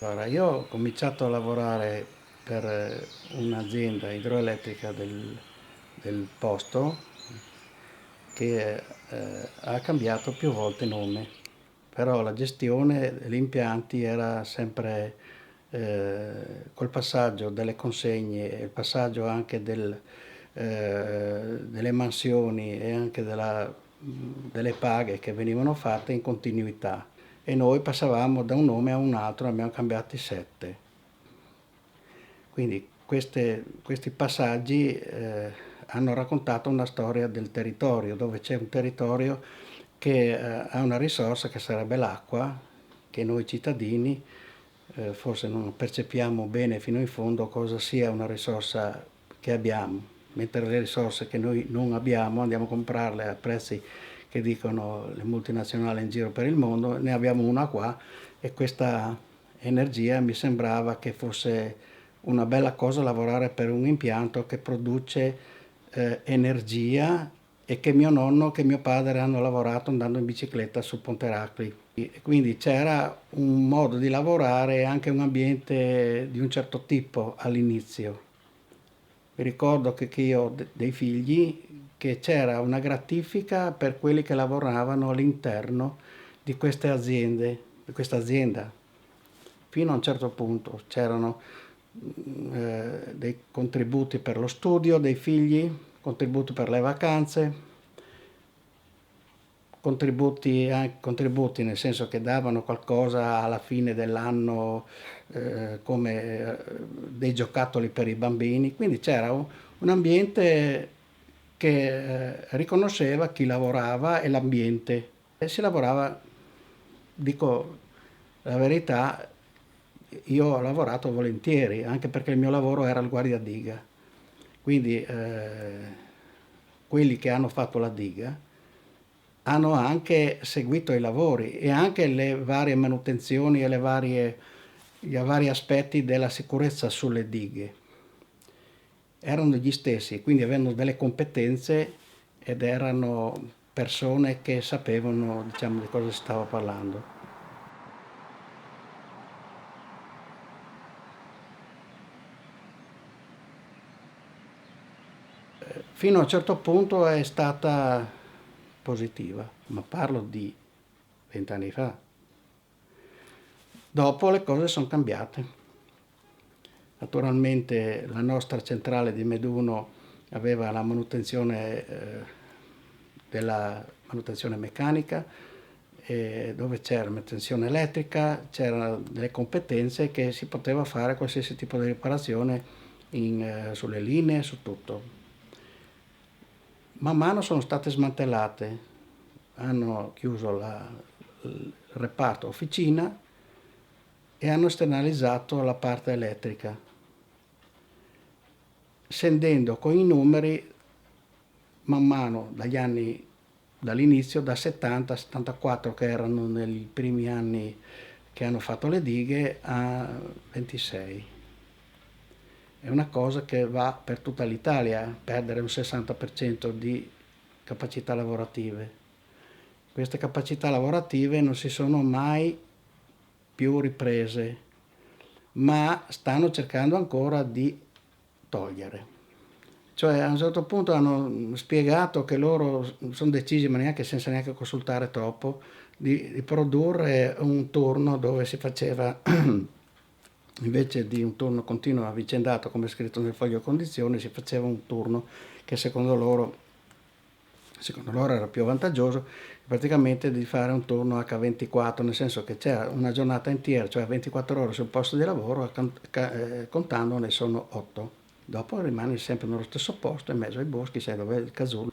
Allora, io ho cominciato a lavorare per un'azienda idroelettrica del posto che ha cambiato più volte nome, però la gestione degli impianti era sempre col passaggio delle consegne, il passaggio anche delle mansioni e anche delle paghe che venivano fatte in continuità e noi passavamo da un nome a un altro, ne abbiamo cambiati 7. Quindi questi passaggi hanno raccontato una storia del territorio, dove c'è un territorio che ha una risorsa che sarebbe l'acqua, che noi cittadini forse non percepiamo bene fino in fondo cosa sia una risorsa che abbiamo, mentre le risorse che noi non abbiamo andiamo a comprarle a prezzi che dicono le multinazionali in giro per il mondo, ne abbiamo una qua e questa energia mi sembrava che fosse una bella cosa lavorare per un impianto che produce energia e che mio nonno e che mio padre hanno lavorato andando in bicicletta su Ponte Eracli. E quindi c'era un modo di lavorare e anche un ambiente di un certo tipo all'inizio. Mi ricordo che io ho dei figli, che c'era una gratifica per quelli che lavoravano all'interno di queste aziende, di questa azienda. Fino a un certo punto c'erano dei contributi per lo studio dei figli, contributi per le vacanze, contributi nel senso che davano qualcosa alla fine dell'anno come dei giocattoli per i bambini, quindi c'era un ambiente che riconosceva chi lavorava e l'ambiente e si lavorava, dico la verità, io ho lavorato volentieri, anche perché il mio lavoro era il guardiadiga, quindi quelli che hanno fatto la diga hanno anche seguito i lavori e anche le varie manutenzioni e i vari aspetti della sicurezza sulle dighe. Erano gli stessi, quindi avevano delle competenze ed erano persone che sapevano, diciamo, di cosa si stava parlando. Fino a un certo punto è stata positiva, ma parlo di 20 anni fa. Dopo le cose sono cambiate. Naturalmente la nostra centrale di Meduno aveva la manutenzione della manutenzione meccanica, dove c'era manutenzione elettrica, c'erano delle competenze che si poteva fare qualsiasi tipo di riparazione sulle linee, su tutto. Man mano sono state smantellate, hanno chiuso il reparto officina e hanno esternalizzato la parte elettrica, scendendo con i numeri man mano dall'inizio, da 70 a 74 che erano nei primi anni che hanno fatto le dighe, a 26. È una cosa che va per tutta l'Italia, perdere un 60% di capacità lavorative. Queste capacità lavorative non si sono mai più riprese, ma stanno cercando ancora di togliere. Cioè a un certo punto hanno spiegato che loro sono decisi, ma neanche senza neanche consultare troppo, di produrre un turno dove si faceva, invece di un turno continuo avvicendato come scritto nel foglio condizioni, si faceva un turno che secondo loro era più vantaggioso, praticamente di fare un turno H24, nel senso che c'era una giornata intera, cioè 24 ore sul posto di lavoro, contando ne sono 8. Dopo rimani sempre nello stesso posto, in mezzo ai boschi, sai dove è il casull.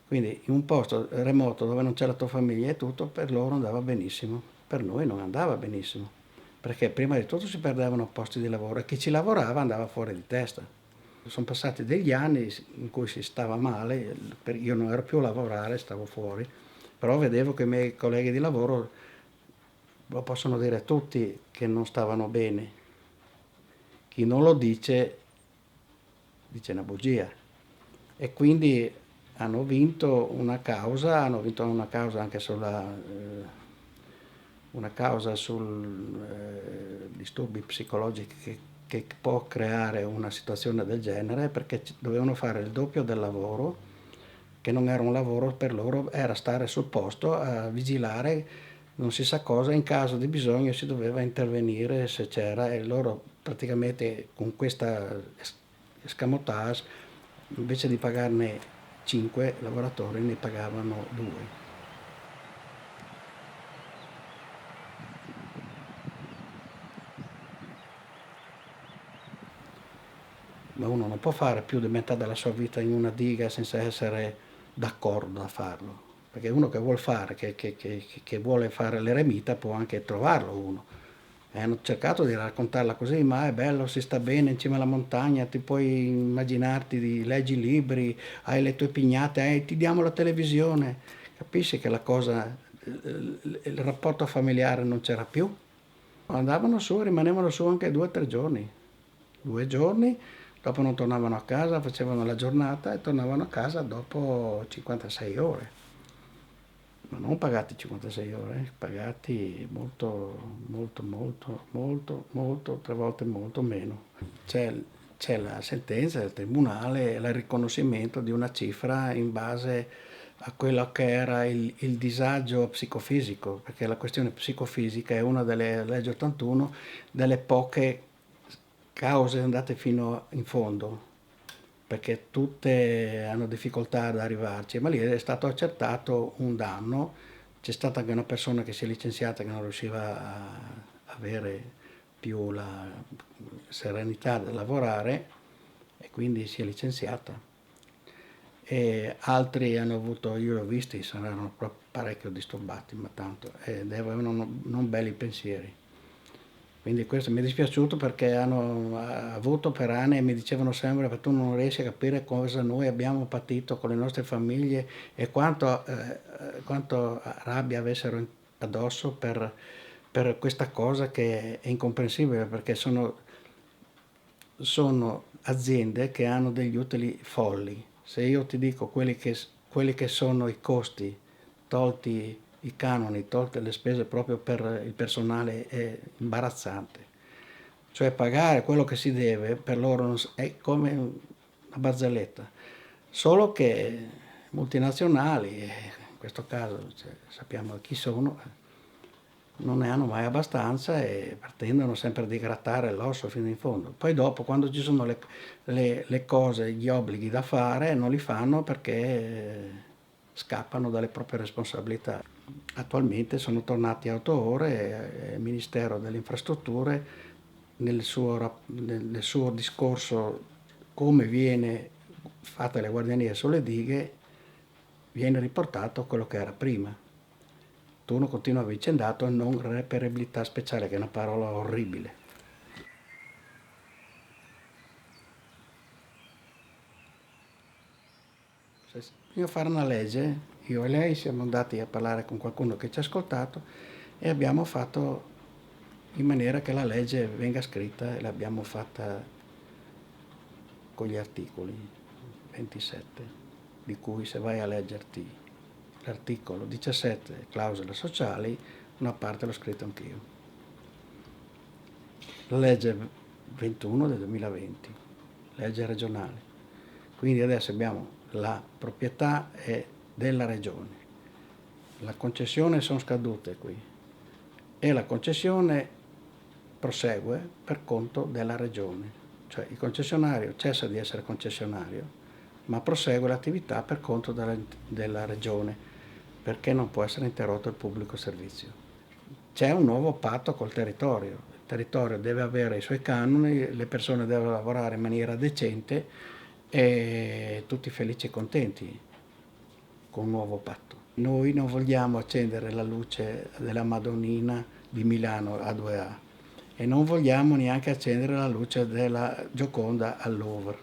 Quindi in un posto remoto dove non c'è la tua famiglia e tutto, per loro andava benissimo, per noi non andava benissimo, perché prima di tutto si perdevano posti di lavoro e chi ci lavorava andava fuori di testa. Sono passati degli anni in cui si stava male, io non ero più a lavorare, stavo fuori, però vedevo che i miei colleghi di lavoro lo possono dire tutti che non stavano bene. Chi non lo dice una bugia. E quindi hanno vinto una causa anche sulla una causa sul disturbi psicologici che può creare una situazione del genere, perché dovevano fare il doppio del lavoro, che non era un lavoro per loro, era stare sul posto a vigilare non si sa cosa, in caso di bisogno si doveva intervenire se c'era, e loro praticamente con questa escamotage invece di pagarne 5 lavoratori ne pagavano 2. Ma uno non può fare più di metà della sua vita in una diga senza essere d'accordo a farlo, perché uno che vuole fare, che vuole fare l'eremita può anche trovarlo uno. E hanno cercato di raccontarla così, ma è bello, si sta bene in cima alla montagna, ti puoi immaginarti, leggi libri, hai le tue pignate, ti diamo la televisione. Capisci che la cosa, il rapporto familiare non c'era più? Andavano su, rimanevano su anche 2 o 3 giorni. 2 giorni, dopo non tornavano a casa, facevano la giornata e tornavano a casa dopo 56 ore. Ma non pagati 56 ore, pagati molto, molto, molto, molto, molto, 3 volte molto meno. C'è, c'è la sentenza del tribunale, il riconoscimento di una cifra in base a quello che era il disagio psicofisico, perché la questione psicofisica è una delle leggi 81 delle poche cause andate fino in fondo, perché tutte hanno difficoltà ad arrivarci, ma lì è stato accertato un danno, c'è stata anche una persona che si è licenziata che non riusciva a avere più la serenità da lavorare e quindi si è licenziata. E altri hanno avuto, io l'ho visti, erano parecchio disturbati, ma tanto, ed avevano non belli pensieri. Quindi questo mi è dispiaciuto perché hanno avuto per anni e mi dicevano sempre che tu non riesci a capire cosa noi abbiamo patito con le nostre famiglie e quanto rabbia avessero addosso per questa cosa che è incomprensibile, perché sono aziende che hanno degli utili folli. Se io ti dico quelli che sono i costi, tolti i canoni, tolte le spese proprio per il personale, è imbarazzante. Cioè pagare quello che si deve per loro è come una barzelletta. Solo che multinazionali, in questo caso cioè, sappiamo chi sono, non ne hanno mai abbastanza e pretendono sempre di grattare l'osso fino in fondo. Poi dopo, quando ci sono le cose, gli obblighi da fare, non li fanno perché scappano dalle proprie responsabilità. Attualmente sono tornati a 8 ore e il Ministero delle Infrastrutture nel suo discorso come viene fatta le guardianie sulle dighe viene riportato quello che era prima. Turno continua avvicendato e non reperibilità speciale, che è una parola orribile. Se bisogna fare una legge, io e lei siamo andati a parlare con qualcuno che ci ha ascoltato e abbiamo fatto in maniera che la legge venga scritta e l'abbiamo fatta con gli articoli 27, di cui se vai a leggerti l'articolo 17, clausole sociali, una parte l'ho scritto anch'io. La legge 21 del 2020, legge regionale. Quindi adesso abbiamo la proprietà è della regione, la concessione sono scadute qui e la concessione prosegue per conto della regione. Cioè il concessionario cessa di essere concessionario, ma prosegue l'attività per conto della regione, perché non può essere interrotto il pubblico servizio. C'è un nuovo patto col territorio, il territorio deve avere i suoi canoni, le persone devono lavorare in maniera decente e tutti felici e contenti con un nuovo patto. Noi non vogliamo accendere la luce della Madonnina di Milano a 2A e non vogliamo neanche accendere la luce della Gioconda al Louvre,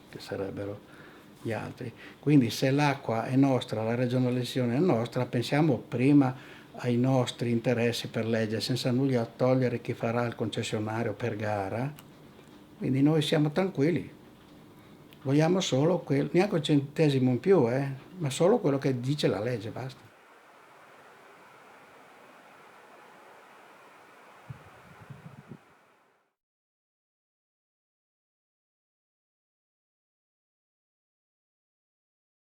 che sarebbero gli altri. Quindi se l'acqua è nostra, la regionalizzazione è nostra, pensiamo prima ai nostri interessi per legge, senza nulla togliere chi farà il concessionario per gara. Quindi noi siamo tranquilli, vogliamo solo neanche un centesimo in più, ma solo quello che dice la legge, basta.